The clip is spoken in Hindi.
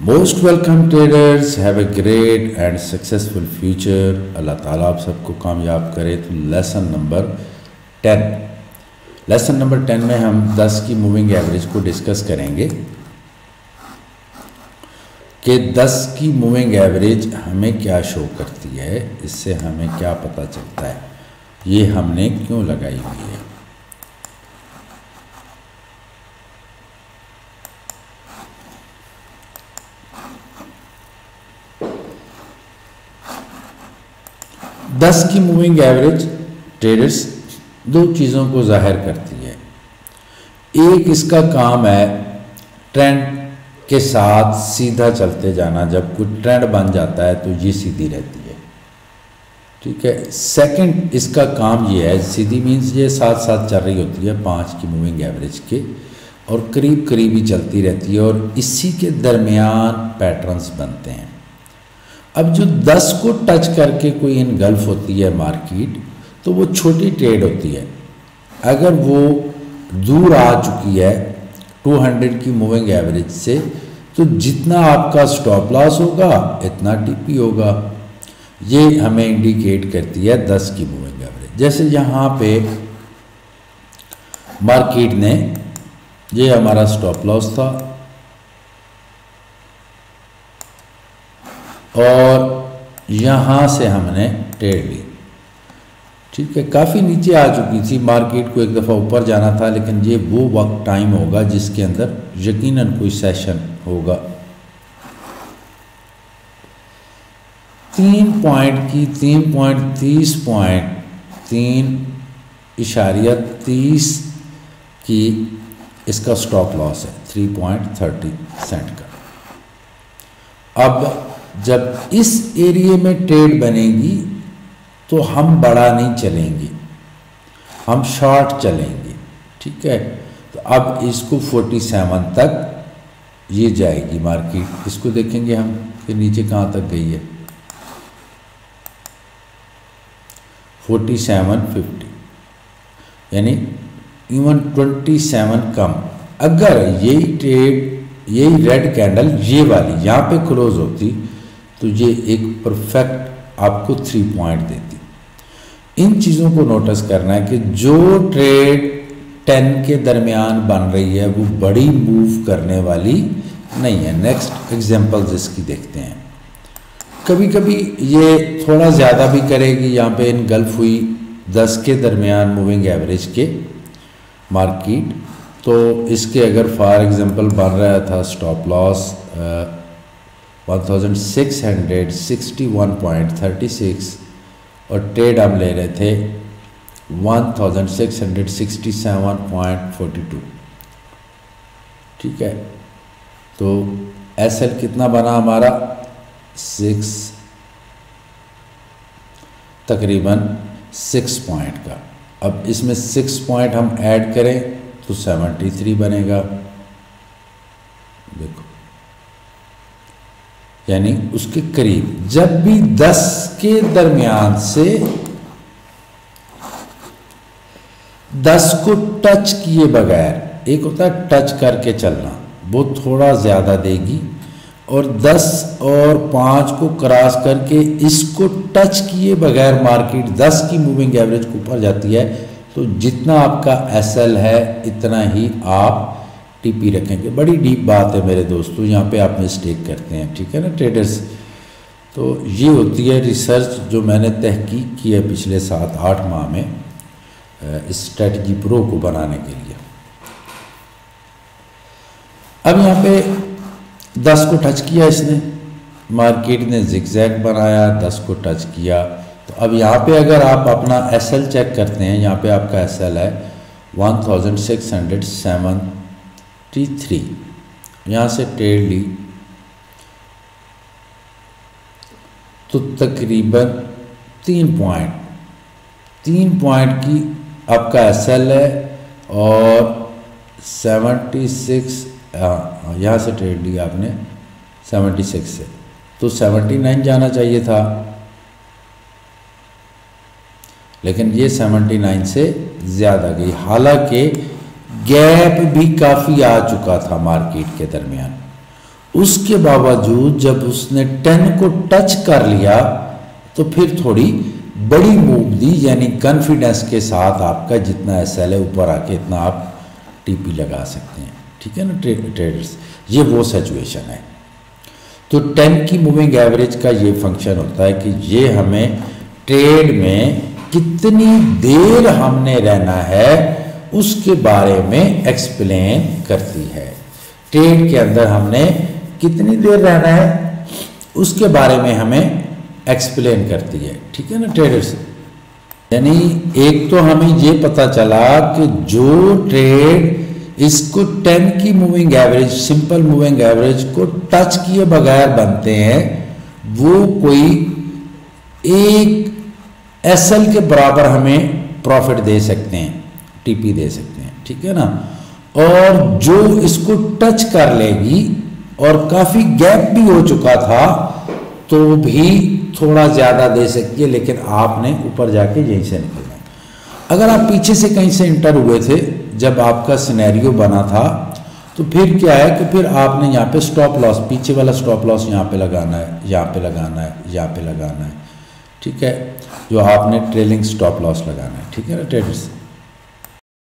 Most welcome traders, have a great and successful future. अल्लाह ताला आप सबको कामयाब करे। तो लेसन नंबर 10 में हम 10 की मूविंग एवरेज को डिस्कस करेंगे कि 10 की मूविंग एवरेज हमें क्या शो करती है, इससे हमें क्या पता चलता है, ये हमने क्यों लगाई हुई है। दस की मूविंग एवरेज ट्रेडर्स दो चीज़ों को जाहिर करती है। एक इसका काम है ट्रेंड के साथ सीधा चलते जाना। जब कोई ट्रेंड बन जाता है तो ये सीधी रहती है, ठीक है। सेकंड इसका काम ये है, सीधी मीन्स ये साथ साथ चल रही होती है 5 की मूविंग एवरेज के, और करीब करीब ही चलती रहती है, और इसी के दरमियान पैटर्न्स बनते हैं। अब जो 10 को टच करके कोई इनगल्फ होती है मार्केट, तो वो छोटी ट्रेड होती है। अगर वो दूर आ चुकी है 200 की मूविंग एवरेज से, तो जितना आपका स्टॉप लॉस होगा इतना टीपी होगा। ये हमें इंडिकेट करती है 10 की मूविंग एवरेज। जैसे यहाँ पे मार्केट ने, ये हमारा स्टॉप लॉस था और यहाँ से हमने ट्रेड ली, ठीक है। काफ़ी नीचे आ चुकी थी मार्केट को, एक दफ़ा ऊपर जाना था, लेकिन ये वो वक्त टाइम होगा जिसके अंदर यकीनन कोई सेशन होगा। 3 पॉइंट की 3.30 की इसका स्टॉप लॉस है 3.30 सेंट का। अब जब इस एरिया में ट्रेड बनेगी तो हम बड़ा नहीं चलेंगे, हम शॉर्ट चलेंगे, ठीक है। तो अब इसको 47 तक ये जाएगी मार्केट। इसको देखेंगे हम कि नीचे कहाँ तक गई है, 47.50, यानी इवन 27 कम। अगर यही ट्रेड, यही रेड कैंडल ये वाली यहाँ पे क्लोज होती तो ये एक परफेक्ट आपको 3 पॉइंट देती। इन चीज़ों को नोटिस करना है कि जो ट्रेड 10 के दरमियान बन रही है वो बड़ी मूव करने वाली नहीं है। नेक्स्ट एग्जांपल्स इसकी देखते हैं। कभी कभी ये थोड़ा ज़्यादा भी करेगी। यहाँ पे इनगल्फ हुई 10 के दरमियान मूविंग एवरेज के मार्केट, तो इसके अगर फॉर एग्जांपल बन रहा था स्टॉप लॉस 1661.36 और ट्रेड हम ले रहे थे 1667.42, ठीक है। तो एसएल कितना बना हमारा, तकरीबन 6 पॉइंट का। अब इसमें 6 पॉइंट हम ऐड करें तो 73 बनेगा, देखो, यानी उसके करीब। जब भी 10 के दरमियान से 10 को टच किए बगैर, एक होता है टच करके चलना, वो थोड़ा ज़्यादा देगी, और 10 और 5 को क्रॉस करके इसको टच किए बगैर मार्केट 10 की मूविंग एवरेज के ऊपर जाती है, तो जितना आपका एसएल है इतना ही आप टीपी रखेंगे। बड़ी डीप बात है मेरे दोस्तों, यहाँ पे आप मिस्टेक करते हैं, ठीक है ना ट्रेडर्स। तो ये होती है रिसर्च जो मैंने तहकीक की है पिछले 7-8 माह में इस स्ट्रेटजी प्रो को बनाने के लिए। अब यहाँ पे 10 को टच किया इसने, मार्केट ने जिगजैग बनाया, 10 को टच किया। तो अब यहाँ पे अगर आप अपना एसएल चेक करते हैं, यहाँ पे आपका एसएल है 1673, यहाँ से ट्रेड ली तो तकरीबन 3 पॉइंट की आपका एसएल है, और 76, यहाँ से ट्रेड ली आपने 76 से, तो 79 जाना चाहिए था, लेकिन ये 79 से ज़्यादा गई। हालांकि गैप भी काफ़ी आ चुका था मार्केट के दरमियान, उसके बावजूद जब उसने 10 को टच कर लिया तो फिर थोड़ी बड़ी मूव दी, यानी कॉन्फिडेंस के साथ आपका जितना एसएल है ऊपर आके इतना आप टीपी लगा सकते हैं। ठीक है ना ट्रेडर्स, ये वो सिचुएशन है। तो 10 की मूविंग एवरेज का ये फंक्शन होता है कि ये हमें ट्रेड में कितनी देर हमने रहना है उसके बारे में एक्सप्लेन करती है। ट्रेड के अंदर हमने कितनी देर रहना है उसके बारे में हमें एक्सप्लेन करती है। ठीक है ना ट्रेडर्स, यानी एक तो हमें ये पता चला कि जो ट्रेड इसको 10 की moving average, simple moving average को टच किए बगैर बनते हैं, वो कोई एक एसएल के बराबर हमें प्रॉफिट दे सकते हैं, टीपी दे सकते हैं। ठीक है ना, और जो इसको टच कर लेगी और काफ़ी गैप भी हो चुका था तो भी थोड़ा ज़्यादा दे सकती है, लेकिन आपने ऊपर जाके यहीं से निकलना है। अगर आप पीछे से कहीं से इंटर हुए थे जब आपका सिनेरियो बना था तो फिर क्या है कि फिर आपने यहाँ पे स्टॉप लॉस, पीछे वाला स्टॉप लॉस यहाँ पे लगाना है, यहाँ पे लगाना है, यहाँ पे लगाना है। ठीक है, जो आपने ट्रेलिंग स्टॉप लॉस लगाना है। ठीक है ना ट्रेडर्स।